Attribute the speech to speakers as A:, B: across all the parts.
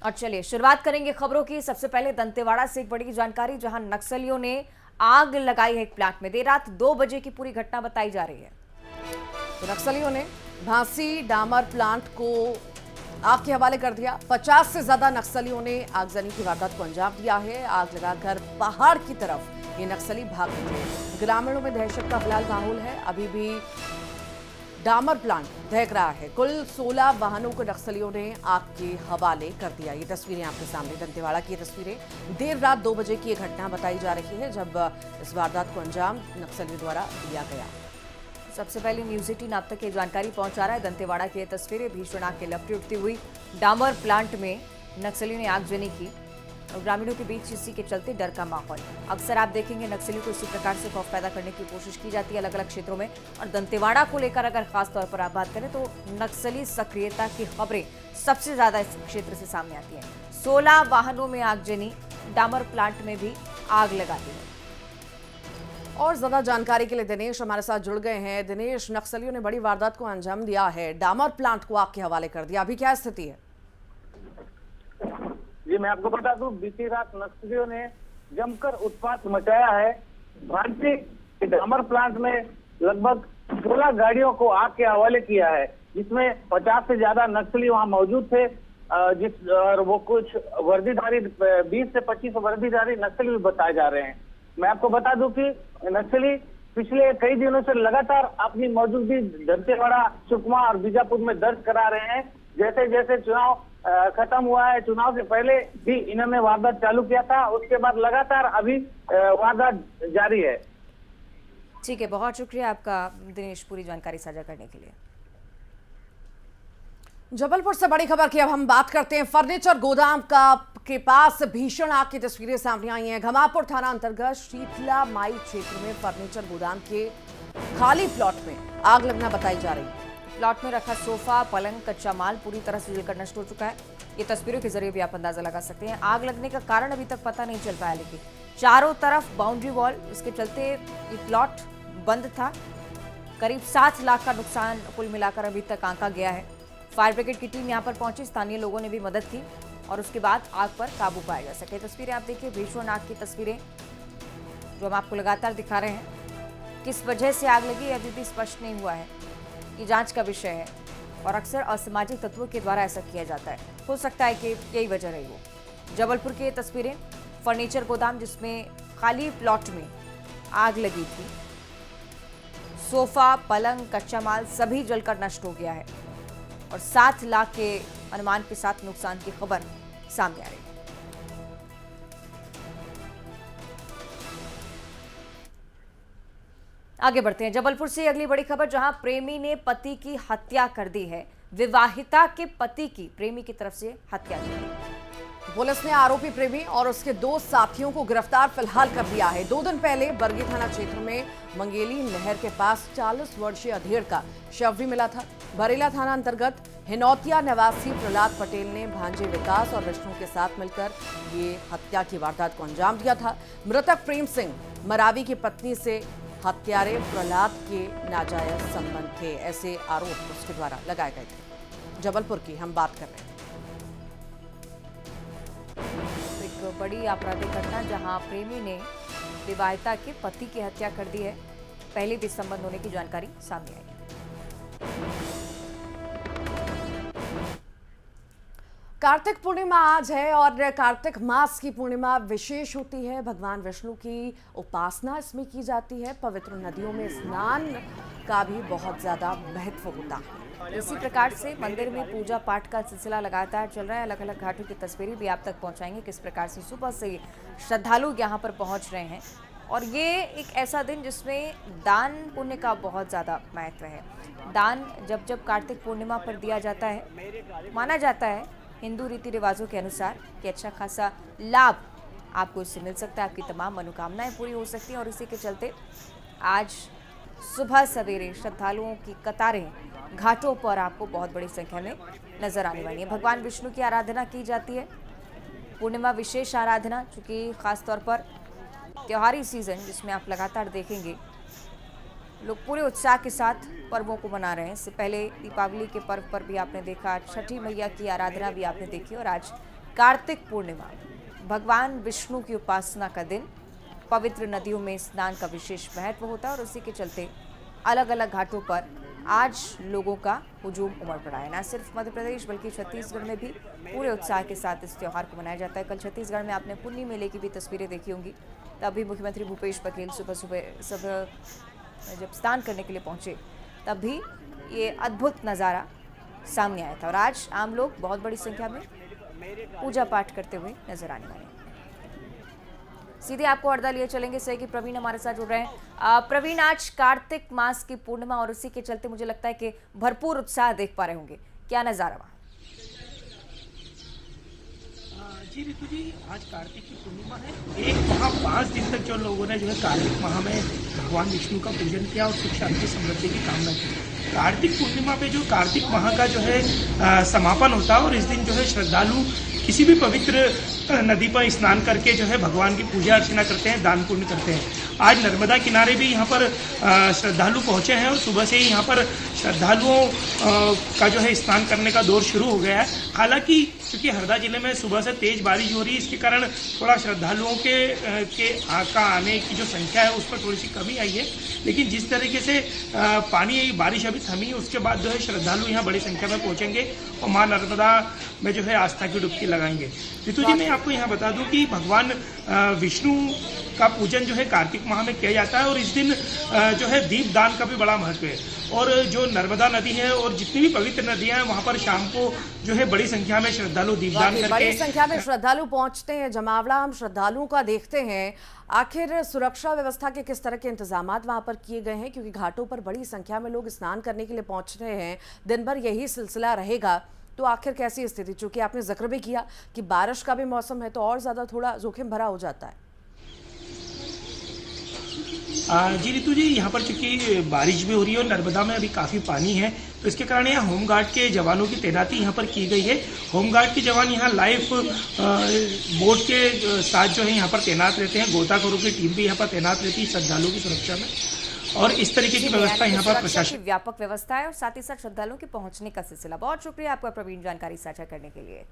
A: और चलिए शुरुआत करेंगे खबरों की। सबसे पहले दंतेवाड़ा से एक बड़ी जानकारी, जहां नक्सलियों ने आग लगाई है एक प्लांट में। देर रात 2 बजे की पूरी घटना बताई जा रही है।
B: तो नक्सलियों ने भांसी डामर प्लांट को आग के हवाले कर दिया। 50 से ज्यादा नक्सलियों ने आगजनी की वारदात को अंजाम दिया है। आग लगाकर पहाड़ की तरफ ये नक्सली भाग निकले। ग्रामीणों में दहशत का फिलहाल माहौल है। अभी भी डामर प्लांट दहक रहा है। कुल 16 वाहनों को नक्सलियों ने आग के हवाले कर दिया। ये तस्वीरें आपके सामने, दंतेवाड़ा की तस्वीरें। देर रात 2 बजे की ये घटना बताई जा रही है, जब इस वारदात को अंजाम नक्सलियों द्वारा दिया गया।
A: सबसे पहले न्यूज 18 आप तक ये जानकारी पहुंचा रहा है। दंतेवाड़ा की ये तस्वीरें, भीषण आग की लपटें उठती हुई डामर प्लांट में नक्सलियों ने आगजनी की और ग्रामीणों के बीच इसी के चलते डर का माहौल। अक्सर आप देखेंगे नक्सलियों को इसी प्रकार से खौफ पैदा करने की कोशिश की जाती है अलग अलग क्षेत्रों में। और दंतेवाड़ा को लेकर अगर खास तौर पर आप बात करें तो नक्सली सक्रियता की खबरें सबसे ज्यादा इस क्षेत्र से सामने आती हैं। 16 वाहनों में आगजनी, डामर प्लांट में भी आग लगा दी है।
B: और ज्यादा जानकारी के लिए दिनेश हमारे साथ जुड़ गए हैं। दिनेश, नक्सलियों ने बड़ी वारदात को अंजाम दिया है, डामर प्लांट को आग के हवाले कर दिया, अभी क्या स्थिति है?
C: जी मैं आपको बता दूं, बीती रात नक्सलियों ने जमकर उत्पात मचाया है। भांसी के डामर प्लांट में लगभग 16 गाड़ियों को आग के हवाले किया है, जिसमें 50 से ज्यादा नक्सली वहां मौजूद थे। और वो कुछ वर्दीधारी 20 से 25 वर्दीधारी नक्सली भी बताए जा रहे हैं। मैं आपको बता दूं कि नक्सली पिछले कई दिनों से लगातार अपनी मौजूदगी दंतेवाड़ा, सुकमा और बीजापुर में दर्ज करा रहे हैं। जैसे जैसे चुनाव खत्म हुआ है, चुनाव से पहले भी इन्होंने वारदात चालू किया था, उसके बाद लगातार अभी वारदात जारी है।
A: ठीक है, बहुत शुक्रिया आपका दिनेश पूरी जानकारी साझा करने के लिए।
B: जबलपुर से बड़ी खबर की अब हम बात करते हैं। फर्नीचर गोदाम के पास भीषण आग की तस्वीरें सामने आई हैं। घमापुर थाना अंतर्गत शीतला माई क्षेत्र में फर्नीचर गोदाम के खाली प्लॉट में आग लगना बताई जा रही है।
A: प्लॉट में रखा सोफा, पलंग, कच्चा माल पूरी तरह से जलकर नष्ट हो चुका है। ये तस्वीरों के जरिए भी आप अंदाजा लगा सकते हैं। आग लगने का कारण अभी तक पता नहीं चल पाया, लेकिन चारों तरफ बाउंड्री वॉल, इसके चलते ये प्लॉट बंद था। करीब 7 लाख का नुकसान कुल मिलाकर अभी तक आंका गया है। फायर ब्रिगेड की टीम यहाँ पर पहुंची, स्थानीय लोगों ने भी मदद की और उसके बाद आग पर काबू पाया जा सके। तस्वीरें आप देखिए, भीषण आग की तस्वीरें जो हम आपको लगातार दिखा रहे हैं। किस वजह से आग लगी अभी भी स्पष्ट नहीं हुआ है, ये जांच का विषय है और अक्सर असामाजिक तत्वों के द्वारा ऐसा किया जाता है। हो सकता है कि यही वजह रही हो। जबलपुर की ये तस्वीरें, फर्नीचर गोदाम जिसमें खाली प्लॉट में आग लगी थी। सोफा, पलंग, कच्चा माल सभी जलकर नष्ट हो गया है और 7 लाख के अनुमान के साथ नुकसान की खबर सामने आ रही है। आगे बढ़ते हैं। जबलपुर से अगली बड़ी खबर, जहां प्रेमी ने पति की हत्या कर दी है। विवाहिता के पति की प्रेमी की तरफ से हत्या की गई।
B: पुलिस ने आरोपी प्रेमी और उसके 2 साथियों को गिरफ्तार फिलहाल कर लिया है। 2 दिन पहले बरगी थाना क्षेत्र में मंगेली नहर के पास 40 वर्षीय अधेड़ का शव भी मिला था। बरेला थाना अंतर्गत हिनौतिया निवासी प्रहलाद पटेल ने भांजे विकास और विष्णु के साथ मिलकर ये हत्या की वारदात को अंजाम दिया था। मृतक प्रेम सिंह मरावी की पत्नी से हत्यारे प्रहलाद के नाजायज संबंध थे, ऐसे आरोप उसके द्वारा लगाए गए थे। जबलपुर की हम बात कर रहे हैं।
A: एक बड़ी आपराधिक घटना, जहां प्रेमी ने विवाहिता के पति की हत्या कर दी है। पहले भी संबंध होने की जानकारी सामने आई है।
B: कार्तिक पूर्णिमा आज है और कार्तिक मास की पूर्णिमा विशेष होती है। भगवान विष्णु की उपासना इसमें की जाती है। पवित्र नदियों में स्नान का भी बहुत ज्यादा महत्व होता है।
A: इसी प्रकार से मंदिर में पूजा पाठ का सिलसिला लगातार चल रहा है। अलग अलग घाटों की तस्वीरें भी आप तक पहुंचाएंगे, किस प्रकार से सुबह से श्रद्धालु यहां पर पहुंच रहे हैं। और ये एक ऐसा दिन जिसमें दान पुण्य का बहुत ज़्यादा महत्व है। दान जब जब कार्तिक पूर्णिमा पर दिया जाता है, माना जाता है हिंदू रीति रिवाजों के अनुसार कि अच्छा खासा लाभ आपको इससे मिल सकता है, आपकी तमाम मनोकामनाएं पूरी हो सकती हैं। और इसी के चलते आज सुबह सवेरे श्रद्धालुओं की कतारें घाटों पर आपको बहुत बड़ी संख्या में नजर आने वाली है। भगवान विष्णु की आराधना की जाती है। पूर्णिमा विशेष आराधना, चूँकि खासतौर पर त्योहारी सीजन जिसमें आप लगातार देखेंगे लोग पूरे उत्साह के साथ पर्वों को मना रहे हैं। इससे पहले दीपावली के पर्व पर भी आपने देखा, छठी मैया की आराधना भी आपने देखी और आज कार्तिक पूर्णिमा, भगवान विष्णु की उपासना का दिन। पवित्र नदियों में स्नान का विशेष महत्व होता है और उसी के चलते अलग अलग घाटों पर आज लोगों का हुजूम उमड़ पड़ा है। न सिर्फ मध्य प्रदेश बल्कि छत्तीसगढ़ में भी पूरे उत्साह के साथ इस त्योहार को मनाया जाता है। कल छत्तीसगढ़ में आपने पुन्नी मेले की भी तस्वीरें देखी होंगी। तभी मुख्यमंत्री भूपेश बघेल सुबह जब स्नान करने के लिए पहुंचे तब भी ये अद्भुत नज़ारा सामने आया था और आज आम लोग बहुत बड़ी संख्या में पूजा पाठ करते हुए नजर आने वाले हैं। सीधे आपको हरदा लिए चलेंगे सहयोगी प्रवीण हमारे साथ जुड़ रहे हैं। प्रवीण, आज कार्तिक मास की पूर्णिमा और उसी के चलते मुझे लगता है कि भरपूर उत्साह देख पा रहे होंगे, क्या नजारा वहाँ?
D: जी ऋतु जी, आज कार्तिक की पूर्णिमा है। एक माह 5 दिन तक जो लोगों ने जो है कार्तिक माह में भगवान विष्णु का पूजन किया और सुख शांति समृद्धि की कामना की। कार्तिक पूर्णिमा पे जो कार्तिक माह का जो है समापन होता है और इस दिन जो है श्रद्धालु किसी भी पवित्र नदी पर स्नान करके जो है भगवान की पूजा अर्चना करते हैं, दान पुण्य करते हैं। आज नर्मदा किनारे भी यहाँ पर श्रद्धालु पहुँचे हैं और सुबह से ही यहाँ पर श्रद्धालुओं का जो है स्नान करने का दौर शुरू हो गया है। हालांकि क्योंकि हरदा जिले में सुबह से तेज बारिश हो रही है, इसके कारण थोड़ा श्रद्धालुओं का आने की जो संख्या है उस पर थोड़ी सी कमी आई है। लेकिन जिस तरीके से पानी बारिश अभी थमी, उसके बाद जो है श्रद्धालु यहाँ बड़ी संख्या में पहुँचेंगे और माँ नर्मदा में जो है आस्था की डुबकी लगाएंगे। ऋतु जी, मैं आपको यहाँ बता दूं कि भगवान विष्णु का पूजन जो है कार्तिक माह में किया जाता है और इस दिन जो है दीप दान का भी बड़ा महत्व है। और जो नर्मदा नदी है और जितनी भी पवित्र नदियां हैं वहां पर शाम को जो है बड़ी संख्या में श्रद्धालु दीपदान करके
B: बड़ी संख्या में श्रद्धालु पहुंचते हैं। जमावड़ा हम श्रद्धालुओं का देखते हैं, आखिर सुरक्षा व्यवस्था के किस तरह के इंतजाम वहां पर किए गए हैं, क्योंकि घाटों पर बड़ी संख्या में लोग स्नान करने के लिए पहुंच रहे हैं। दिन भर यही सिलसिला रहेगा, तो आखिर कैसी स्थिति? चूंकि आपने जिक्र भी किया कि बारिश का भी मौसम है तो और ज्यादा थोड़ा जोखिम भरा हो जाता है।
D: जी ऋतु जी, यहाँ पर चूंकि बारिश भी हो रही है और नर्मदा में अभी काफ़ी पानी है, तो इसके कारण यहाँ होमगार्ड के जवानों की तैनाती यहाँ पर की गई है। होमगार्ड के जवान यहाँ लाइव बोट के साथ जो है यहाँ पर तैनात रहते हैं। गोताखोरों की टीम भी यहाँ पर तैनात रहती है श्रद्धालुओं की सुरक्षा में, और इस तरीके की व्यवस्था यहाँ पर प्रशासन
A: व्यापक व्यवस्था है और साथ ही साथ श्रद्धालुओं के पहुंचने का सिलसिला। बहुत शुक्रिया आपका प्रवीण, जानकारी साझा करने के लिए।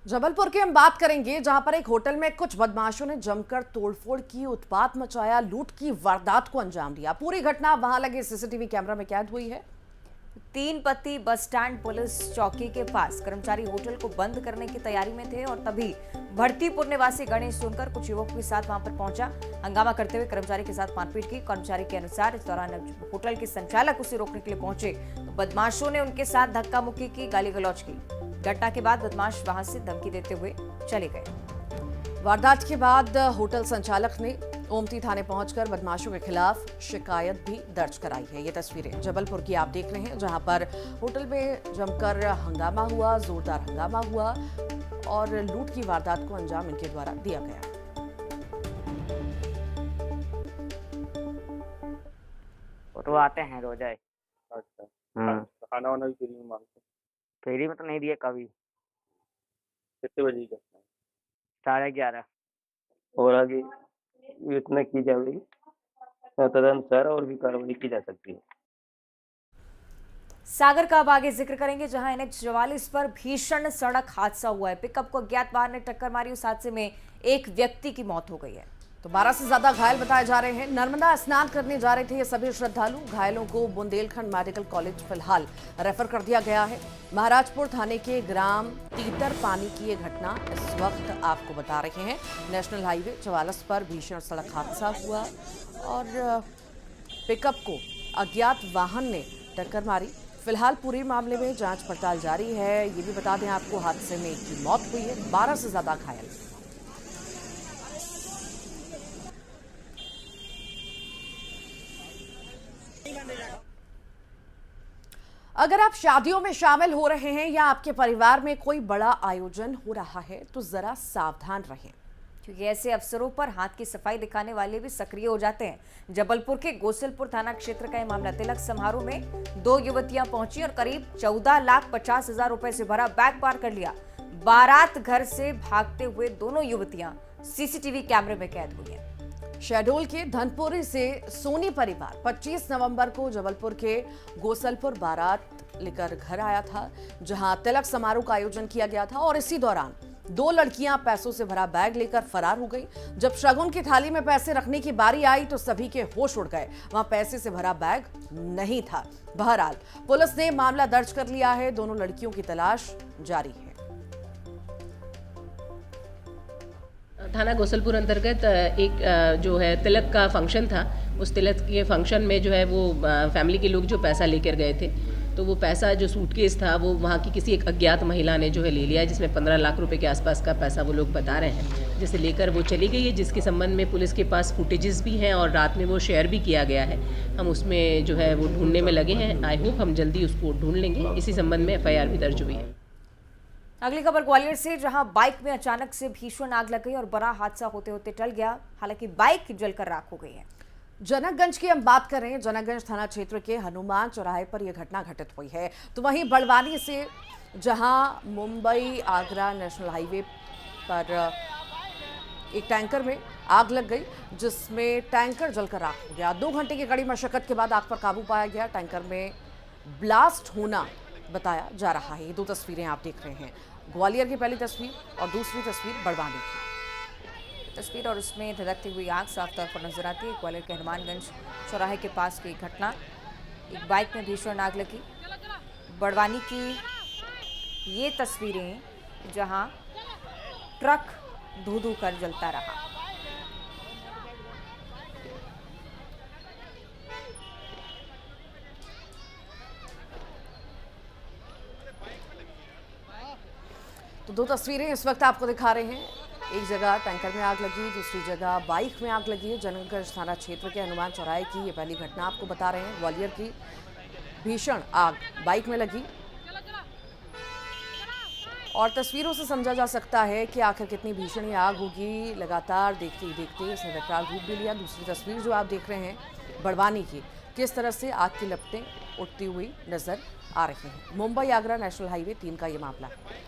B: जबलपुर की हम बात करेंगे, जहां पर एक होटल में कुछ बदमाशों ने जमकर तोड़फोड़ की, उत्पात मचाया, लूट की वारदात को अंजाम दिया। पूरी घटना वहां लगे सीसीटीवी कैमरा में कैद हुई है।
A: 3 पत्ती बस स्टैंड पुलिस चौकी के पास कर्मचारी होटल को बंद करने की तैयारी में थे और तभी भरतीपुर निवासी गणेश सुनकर कुछ युवकों के साथ वहां पर पहुंचा। हंगामा करते हुए कर्मचारी के साथ मारपीट की। कर्मचारी के अनुसार इस दौरान होटल के संचालक उसे रोकने के लिए पहुंचे तो बदमाशों ने उनके साथ धक्का मुक्की की, गाली गलौज की। घटना के बाद बदमाश वहां से धमकी देते हुए चले गए।
B: वारदात के बाद होटल संचालक ने ओमती थाने पहुंचकर बदमाशों के खिलाफ शिकायत भी दर्ज कराई है। ये तस्वीरें जबलपुर की आप देख रहे हैं, जहां पर होटल में जमकर हंगामा हुआ, जोरदार हंगामा हुआ और लूट की वारदात को अंजाम इनके द्वारा दिया गया।
E: तो आते हैं रोज आए।
F: अच्छा,
E: खाना
F: वाना भी फ्री में मांगते हैं?
E: फ्री में तो नहीं दिए कभी।
F: कितने बजे की घटना है?
E: 11:30।
F: और आगे इतना की जाएगी तदनुसार और भी कार्रवाई की जा सकती है।
A: सागर का अब आगे जिक्र करेंगे, जहां NH 44 पर भीषण सड़क हादसा हुआ है। पिकअप को अज्ञात वाहन ने टक्कर मारी। उस हादसे में एक व्यक्ति की मौत हो गई है
B: तो 12 से ज्यादा घायल बताए जा रहे हैं। नर्मदा स्नान करने जा रहे थे ये सभी श्रद्धालु। घायलों को बुंदेलखंड मेडिकल कॉलेज फिलहाल रेफर कर दिया गया है। महाराजपुर थाने के ग्राम तीतर पानी की ये घटना इस वक्त आपको बता रहे हैं। नेशनल हाईवे 44 पर भीषण सड़क हादसा हुआ और पिकअप को अज्ञात वाहन ने टक्कर मारी। फिलहाल पूरे मामले में जांच पड़ताल जारी है। ये भी बता दें आपको, हादसे में एक की मौत हुई है, 12 से ज्यादा घायल। अगर आप शादियों में शामिल हो रहे हैं या आपके परिवार में कोई बड़ा आयोजन हो रहा है तो जरा सावधान रहें,
A: क्योंकि ऐसे अवसरों पर हाथ की सफाई दिखाने वाले भी सक्रिय हो जाते हैं। जबलपुर के गोसलपुर थाना क्षेत्र का यह मामला। तिलक समारोह में 2 युवतियां पहुंची और करीब 14,50,000 रुपए से भरा बैग पार कर लिया। बारात घर से भागते हुए दोनों युवतियां सीसीटीवी कैमरे में कैद हुई हैं।
B: शहडोल के धनपुरी से सोनी परिवार 25 नवंबर को जबलपुर के गोसलपुर बारात लेकर घर आया था, जहां तिलक समारोह का आयोजन किया गया था और इसी दौरान 2 लड़कियां पैसों से भरा बैग लेकर फरार हो गई। जब शगुन की थाली में पैसे रखने की बारी आई तो सभी के होश उड़ गए। वहां पैसे से भरा बैग नहीं था। बहरहाल पुलिस ने मामला दर्ज कर लिया है। दोनों लड़कियों की तलाश जारी है।
G: थाना गोसलपुर अंतर्गत एक जो है तिलक का फंक्शन था। उस तिलक के फंक्शन में जो है वो फैमिली के लोग जो पैसा लेकर गए थे, तो वो पैसा जो सूटकेस था वो वहाँ की किसी एक अज्ञात महिला ने जो है ले लिया, जिसमें 15 लाख रुपए के आसपास का पैसा वो लोग बता रहे हैं, जिसे लेकर वो चली गई है, जिसके संबंध में पुलिस के पास फुटेजेस भी हैं और रात में वो शेयर भी किया गया है। हम उसमें जो है वो ढूंढने में लगे हैं। आई होप हम जल्दी उसको ढूंढ लेंगे। इसी संबंध में FIR भी दर्ज हुई है।
A: अगली खबर ग्वालियर से, जहां बाइक में अचानक से भीषण आग लग गई और बड़ा हादसा होते होते टल गया। हालांकि बाइक जलकर राख हो गई है।
B: जनकगंज की हम बात करें, जनकगंज थाना क्षेत्र के हनुमान चौराहे पर यह घटना घटित हुई है। तो वहीं बड़वानी से, जहां मुंबई आगरा नेशनल हाईवे पर एक टैंकर में आग लग गई, जिसमें टैंकर जलकर राख हो गया। 2 घंटे की कड़ी मशक्कत के बाद आग पर काबू पाया गया। टैंकर में ब्लास्ट होना बताया जा रहा है। ये 2 तस्वीरें आप देख रहे हैं, ग्वालियर की पहली तस्वीर और दूसरी तस्वीर बड़वानी की
A: तस्वीर, और उसमें धधकती हुई आग साफ तौर पर नजर आती है। ग्वालियर के हनुमानगंज चौराहे के पास की घटना, एक बाइक में भीषण आग लगी। बड़वानी की ये तस्वीरें, जहां ट्रक धू धू कर जलता रहा।
B: तो 2 तस्वीरें इस वक्त आपको दिखा रहे हैं। एक जगह टैंकर में आग लगी, दूसरी जगह बाइक में आग लगी है। जनकगंज थाना क्षेत्र के हनुमान चौराहे की ये पहली घटना आपको बता रहे हैं। ग्वालियर की भीषण आग बाइक में लगी और तस्वीरों से समझा जा सकता है कि आखिर कितनी भीषण ये आग होगी। लगातार देखते ही देखते इसने विकराल रूप भी लिया। दूसरी तस्वीर जो आप देख रहे हैं बड़वानी की, किस तरह से आग की लपटें उठती हुई नजर आ रही हैं। मुंबई आगरा नेशनल हाईवे 3 का ये मामला है।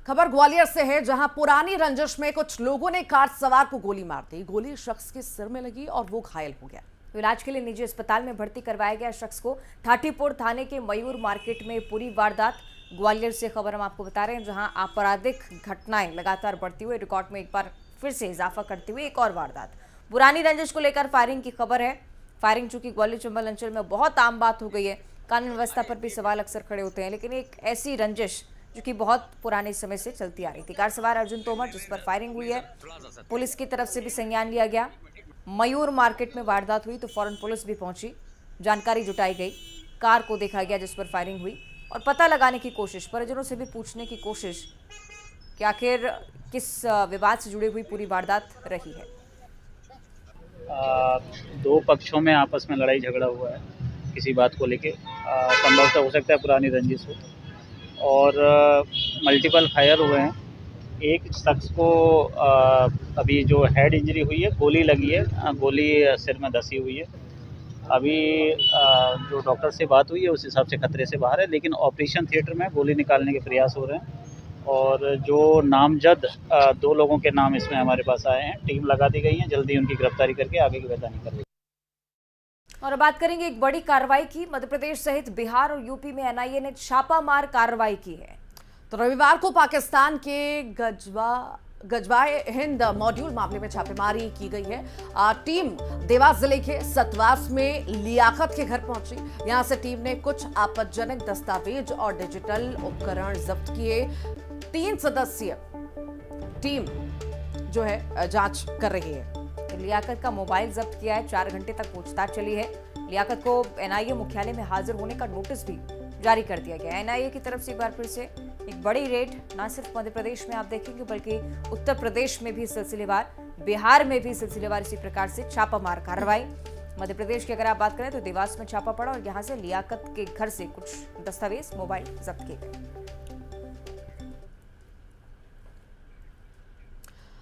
B: खबर ग्वालियर से है, जहां पुरानी रंजिश में कुछ लोगों ने कार सवार को गोली मार दी। गोली शख्स के सिर में लगी और वो घायल हो गया।
A: इलाज के लिए निजी अस्पताल में भर्ती करवाया गया शख्स को। थाटीपुर थाने के मयूर मार्केट में पूरी वारदात। ग्वालियर से खबर हम आपको बता रहे हैं, जहां आपराधिक घटनाएं लगातार बढ़ती हुई, रिकॉर्ड में एक बार फिर से इजाफा करती हुई एक और वारदात। पुरानी रंजिश को लेकर फायरिंग की खबर है। फायरिंग चूंकि ग्वालियर चंबल अंचल में बहुत आम बात हो गई है। कानून व्यवस्था पर भी सवाल अक्सर खड़े होते हैं, लेकिन एक ऐसी रंजिश जो कि बहुत पुराने समय से चलती आ रही थी। कार सवार अर्जुन तोमर, जिस पर फायरिंग हुई है, पुलिस की तरफ से भी संज्ञान लिया गया। मयूर मार्केट में वारदात हुई तो फौरन पुलिस भी पहुंची, जानकारी जुटाई गई, कार को देखा गया जिस पर फायरिंग हुई और पता लगाने की कोशिश, परिजनों से भी पूछने की कोशिश कि आखिर किस विवाद से जुड़ी हुई पूरी वारदात रही है।
H: 2 पक्षों में आपस में लड़ाई झगड़ा हुआ है किसी बात को लेके। संभवतः हो सकता है पुरानी रंजिश हो और मल्टीपल फायर हुए हैं। एक शख्स को अभी जो हेड इंजरी हुई है, गोली लगी है, गोली सिर में धसी हुई है। अभी जो डॉक्टर से बात हुई है उस हिसाब से खतरे से बाहर है, लेकिन ऑपरेशन थिएटर में गोली निकालने के प्रयास हो रहे हैं। और जो नामजद 2 लोगों के नाम इसमें हमारे पास आए हैं, टीम लगा दी गई है, जल्दी उनकी गिरफ्तारी करके आगे की वैधानिक कार्रवाई।
A: और अब बात करेंगे एक बड़ी कार्रवाई की। मध्य प्रदेश सहित बिहार और यूपी में NIA ने छापामार कार्रवाई की है।
B: तो रविवार को पाकिस्तान के गजवाए हिंद मॉड्यूल मामले में छापेमारी की गई है। टीम देवास जिले के सतवास में लियाकत के घर पहुंची। यहां से टीम ने कुछ आपत्तिजनक दस्तावेज और डिजिटल उपकरण जब्त किए। 3 सदस्यीय टीम जो है जांच कर रही है।
A: लियाकत का मोबाइल जब्त किया है। 4 घंटे तक पूछताछ चली है। लियाकत को NIA मुख्यालय में हाजिर होने का नोटिस भी जारी कर दिया गया। NIA की तरफ से एक बार फिर से एक बड़ी रेड न सिर्फ मध्य प्रदेश में आप देखेंगे, बल्कि उत्तर प्रदेश में भी सिलसिलेवार, बिहार में भी सिलसिलेवार इसी प्रकार से छापामार कार्रवाई। मध्य प्रदेश की अगर आप बात करें तो देवास में छापा पड़ा और यहाँ से लियाकत के घर से कुछ दस्तावेज, मोबाइल जब्त किए गए।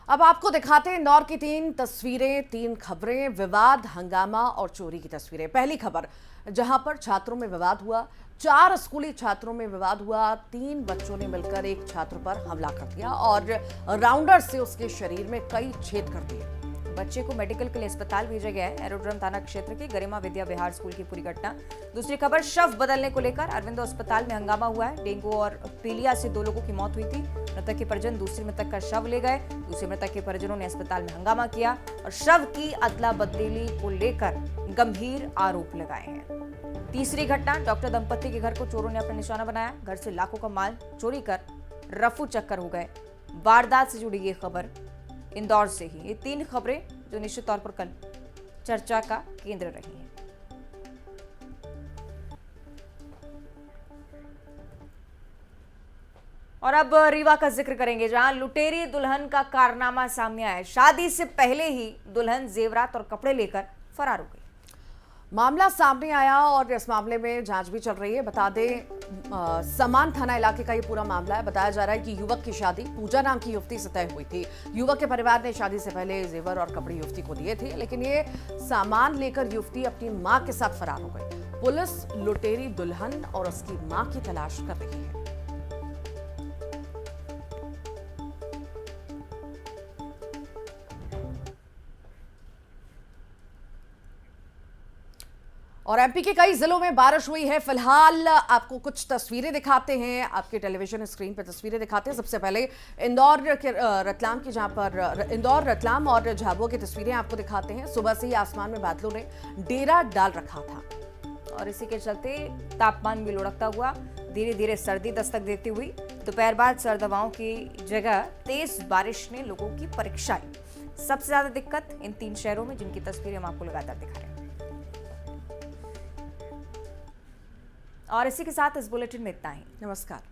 B: अब आपको दिखाते हैं इंदौर की 3 तस्वीरें, 3 खबरें, विवाद, हंगामा और चोरी की तस्वीरें। पहली खबर, जहां पर छात्रों में विवाद हुआ। 4 स्कूली छात्रों में विवाद हुआ। 3 बच्चों ने मिलकर एक छात्र पर हमला कर दिया और राउंडर से उसके शरीर में कई छेद कर दिए।
A: बच्चे को मेडिकल के लिए अस्पताल भेजा गया है। एरोड्रम थाना क्षेत्र के गरिमा विद्या विहार स्कूल की पूरी घटना। दूसरी खबर, शव बदलने को लेकर अरविंदो अस्पताल में हंगामा हुआ है। डेंगू और पीलिया से 2 लोगों की मौत हुई थी। मृतक के परिजन दूसरे मृतक का शव ले गए। दूसरे मृतक के परिजनों ने अस्पताल में हंगामा किया और शव की अदला बदली को लेकर गंभीर आरोप लगाए हैं। तीसरी घटना, डॉक्टर दंपति के घर को चोरों ने अपना निशाना बनाया। घर से लाखों का माल चोरी कर रफू चक्कर हो गए। वारदात से जुड़ी ये खबर इंदौर से ही। ये 3 खबरें जो निश्चित तौर पर कल चर्चा का केंद्र रही हैं। और अब रीवा का जिक्र करेंगे, जहां लुटेरी दुल्हन का कारनामा सामने आया है। शादी से पहले ही दुल्हन जेवरात और कपड़े लेकर फरार हो गई।
B: मामला सामने आया और इस मामले में जांच भी चल रही है। बता दें, समान थाना इलाके का ये पूरा मामला है। बताया जा रहा है कि युवक की शादी पूजा नाम की युवती से तय हुई थी। युवक के परिवार ने शादी से पहले जेवर और कपड़े युवती को दिए थे, लेकिन ये सामान लेकर युवती अपनी मां के साथ फरार हो गई। पुलिस लुटेरी दुल्हन और उसकी मां की तलाश कर रही है। और एमपी के कई जिलों में बारिश हुई है। फिलहाल आपको कुछ तस्वीरें दिखाते हैं, आपके टेलीविजन स्क्रीन पर तस्वीरें दिखाते हैं। सबसे पहले इंदौर के रतलाम की, जहां पर इंदौर, रतलाम और झाबुआ की तस्वीरें आपको दिखाते हैं। सुबह से ही आसमान में बादलों ने डेरा डाल रखा था
A: और इसी के चलते तापमान भी लुढ़कता हुआ धीरे धीरे सर्दी दस्तक देती हुई दोपहर बाद सर्द हवाओं की जगह तेज बारिश ने लोगों की परीक्षा ली। सबसे ज्यादा दिक्कत इन 3 शहरों में, जिनकी तस्वीरें हम आपको लगातार दिखा रहे हैं। और इसी के साथ इस बुलेटिन में इतना ही।
B: नमस्कार।